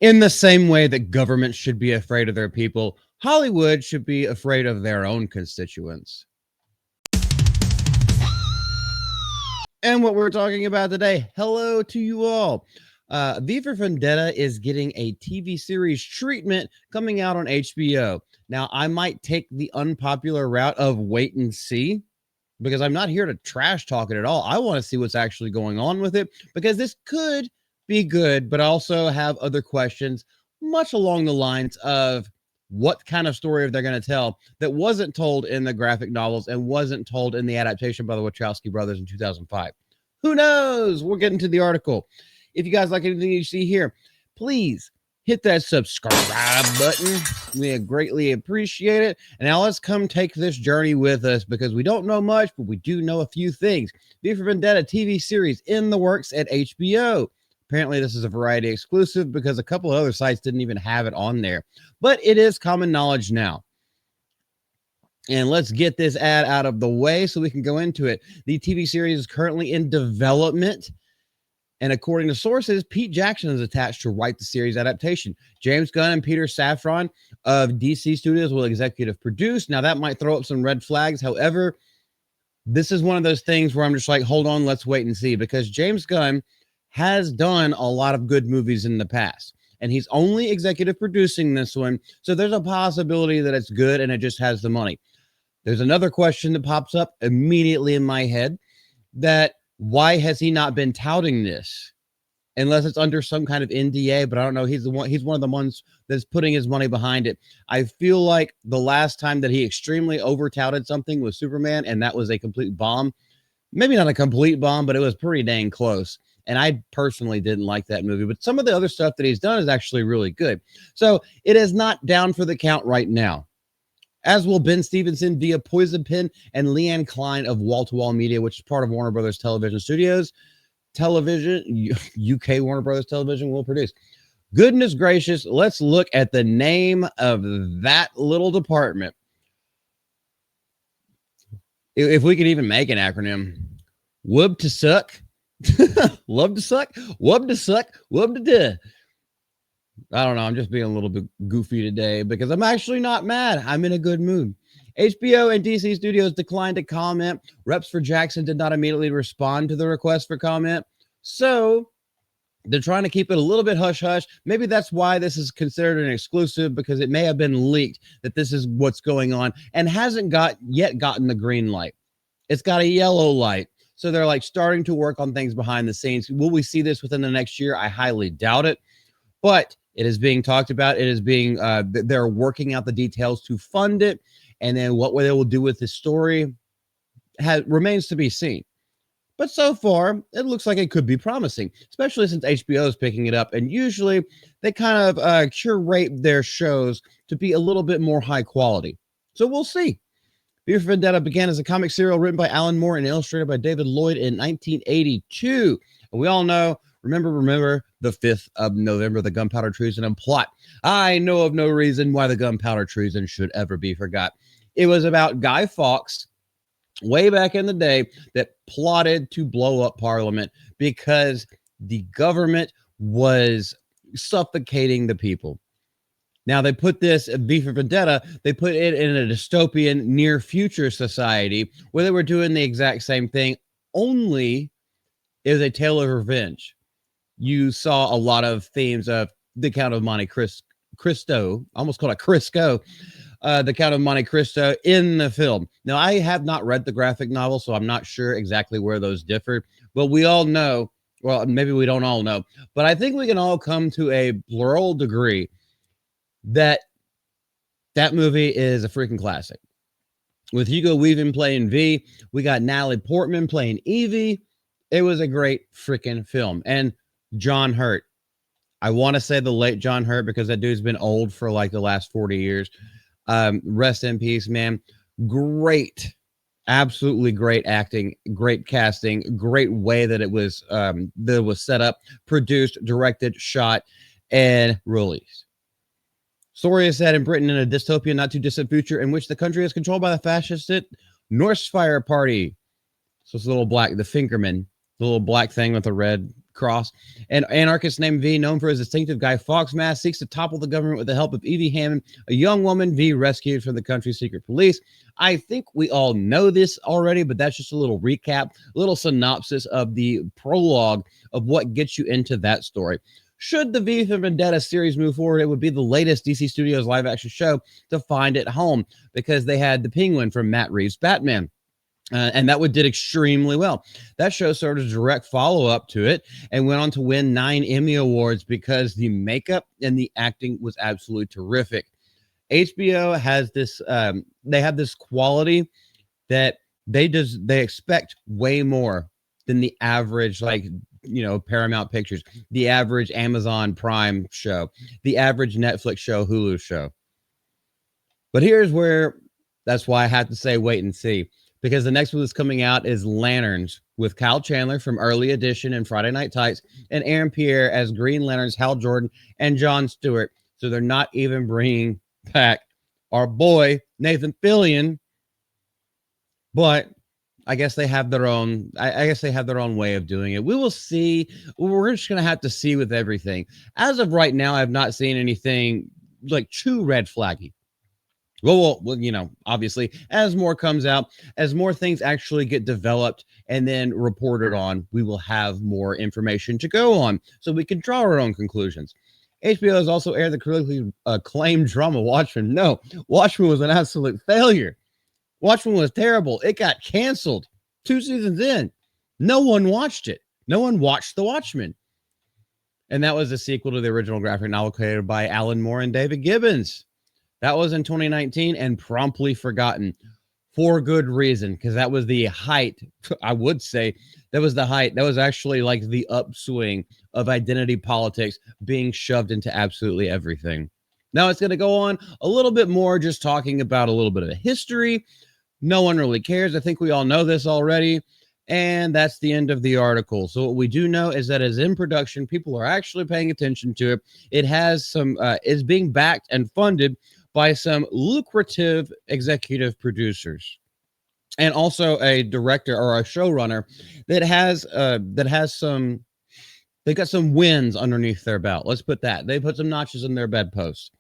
In the same way that governments should be afraid of their people, Hollywood should be afraid of their own constituents. And what we're talking about today, hello to you all. V for Vendetta is getting a TV series treatment coming out on HBO. Now, I might take the unpopular route of wait and see because I'm not here to trash talk it at all. I want to see what's actually going on with it because this could be good, but I also have other questions, much along the lines of what kind of story they're going to tell that wasn't told in the graphic novels and wasn't told in the adaptation by the Wachowski brothers in 2005. Who knows? We'll get into the article. If you guys like anything you see here, please hit that subscribe button. We greatly appreciate it. And now let's come take this journey with us because we don't know much, but we do know a few things. V for Vendetta TV series in the works at HBO. Apparently, this is a Variety exclusive because a couple of other sites didn't even have it on there. But it is common knowledge now. And let's get this ad out of the way so we can go into it. The TV series is currently in development. And according to sources, Pete Jackson is attached to write the series adaptation. James Gunn and Peter Safran of DC Studios will executive produce. Now, that might throw up some red flags. However, this is one of those things where I'm just like, hold on, let's wait and see. Because James Gunn has done a lot of good movies in the past. And he's only executive producing this one. So there's a possibility that it's good and it just has the money. There's another question that pops up immediately in my head that why has he not been touting this? Unless it's under some kind of NDA, but I don't know. He's one of the ones that's putting his money behind it. I feel like the last time that he extremely over touted something was Superman, and that was a complete bomb. Maybe not a complete bomb, but it was pretty dang close. And I personally didn't like that movie, but some of the other stuff that he's done is actually really good. So it is not down for the count right now. As will Ben Stevenson via Poison Pen and Leanne Klein of Wall to Wall Media, which is part of Warner Brothers Television Studios. UK Warner Brothers Television will produce. Goodness gracious, let's look at the name of that little department. If we could even make an acronym. Wub to suck. Love to suck. Wub to suck. Wub to duh. I don't know. I'm just being a little bit goofy today because I'm actually not mad. I'm in a good mood. HBO and DC Studios declined to comment. Reps for Jackson did not immediately respond to the request for comment. So they're trying to keep it a little bit hush-hush. Maybe that's why this is considered an exclusive because it may have been leaked that this is what's going on and hasn't yet gotten the green light. It's got a yellow light. So they're like starting to work on things behind the scenes. Will we see this within the next year? I highly doubt it. But it is being talked about. It is being, they're working out the details to fund it. And then what they will do with this story remains to be seen. But so far, it looks like it could be promising, especially since HBO is picking it up. And usually they kind of curate their shows to be a little bit more high quality. So we'll see. V for Vendetta began as a comic serial written by Alan Moore and illustrated by David Lloyd in 1982. And we all know, remember the 5th of November, the gunpowder treason and plot. I know of no reason why the gunpowder treason should ever be forgot. It was about Guy Fawkes way back in the day that plotted to blow up Parliament because the government was suffocating the people. Now, they put this, V for Vendetta, they put it in a dystopian near future society where they were doing the exact same thing, only it was a tale of revenge. You saw a lot of themes of the Count of Monte Cristo, almost called it Crisco, the Count of Monte Cristo in the film. Now, I have not read the graphic novel, so I'm not sure exactly where those differ, but we all know, well, maybe we don't all know, but I think we can all come to a plural degree that movie is a freaking classic. With Hugo Weaving playing V, we got Natalie Portman playing Evie. It was a great freaking film. And John Hurt. I want to say the late John Hurt because that dude's been old for like the last 40 years. Rest in peace, man. Great. Absolutely great acting, great casting, great way that it was set up, produced, directed, shot, and released. Story is set in Britain in a dystopian, not too distant future in which the country is controlled by the fascist Norse Fire Party. So it's a little black, the Finkerman, the little black thing with a red cross. An anarchist named V, known for his distinctive Guy Fawkes mask, seeks to topple the government with the help of Evie Hammond, a young woman V rescued from the country's secret police. I think we all know this already, but that's just a little recap, a little synopsis of the prologue of what gets you into that story. Should the V for Vendetta series move forward, it would be the latest DC Studios live-action show to find at home, because they had the Penguin from Matt Reeves' Batman. And that did extremely well. That show served as a direct follow-up to it and went on to win 9 Emmy Awards because the makeup and the acting was absolutely terrific. HBO has this, they have this quality that they expect way more than the average, like, Paramount Pictures, the average Amazon Prime show, the average Netflix show, Hulu show. But that's why I have to say wait and see. Because the next one that's coming out is Lanterns, with Kyle Chandler from Early Edition and Friday Night Tights, and Aaron Pierre as Green Lantern's Hal Jordan and Jon Stewart. So they're not even bringing back our boy Nathan Fillion, but I guess they have their own. I guess they have their own way of doing it. We will see. We're just gonna have to see with everything. As of right now, I've not seen anything like too red flaggy. Well, obviously, as more comes out, as more things actually get developed and then reported on, we will have more information to go on so we can draw our own conclusions. HBO has also aired the critically acclaimed drama Watchmen. No, Watchmen was an absolute failure. Watchmen was terrible. It got canceled 2 seasons in. No one watched it. No one watched The Watchmen. And that was a sequel to the original graphic novel created by Alan Moore and David Gibbons. That was in 2019 and promptly forgotten for good reason, because that was the height. I would say that was the height. That was actually like the upswing of identity politics being shoved into absolutely everything. Now it's going to go on a little bit more, just talking about a little bit of history. No one really cares. I think we all know this already. And that's the end of the article. So what we do know is that it's in production. People are actually paying attention to it. It has some, is being backed and funded by some lucrative executive producers, and also a director or a showrunner that has some, they got some wins underneath their belt. Let's put that. They put some notches in their bedpost.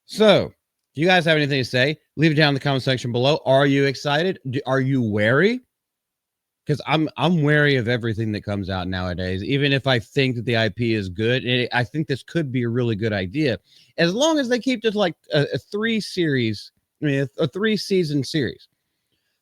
So, do you guys have anything to say? Leave it down in the comment section below. Are you excited? Are you wary? Because I'm wary of everything that comes out nowadays. Even if I think that the IP is good, I think this could be a really good idea, as long as they keep this like a 3-season series.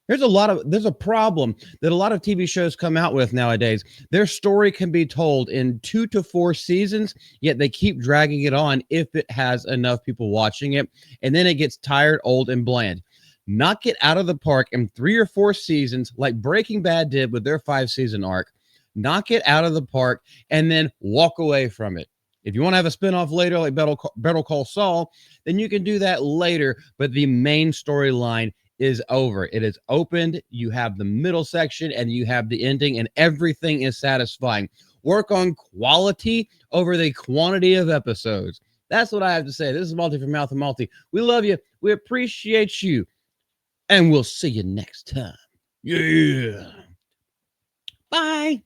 There's a problem that a lot of TV shows come out with nowadays. Their story can be told in 2 to 4 seasons, yet they keep dragging it on if it has enough people watching it, and then it gets tired, old, and bland. Knock it out of the park in 3 or 4 seasons, like Breaking Bad did with their 5-season arc. Knock it out of the park and then walk away from it. If you want to have a spinoff later, like Better Call Saul, then you can do that later. But the main storyline is over. It is opened. You have the middle section and you have the ending, and everything is satisfying. Work on quality over the quantity of episodes. That's what I have to say. This is Multi from Mouth and Multi. We love you. We appreciate you. And we'll see you next time. Yeah. Bye.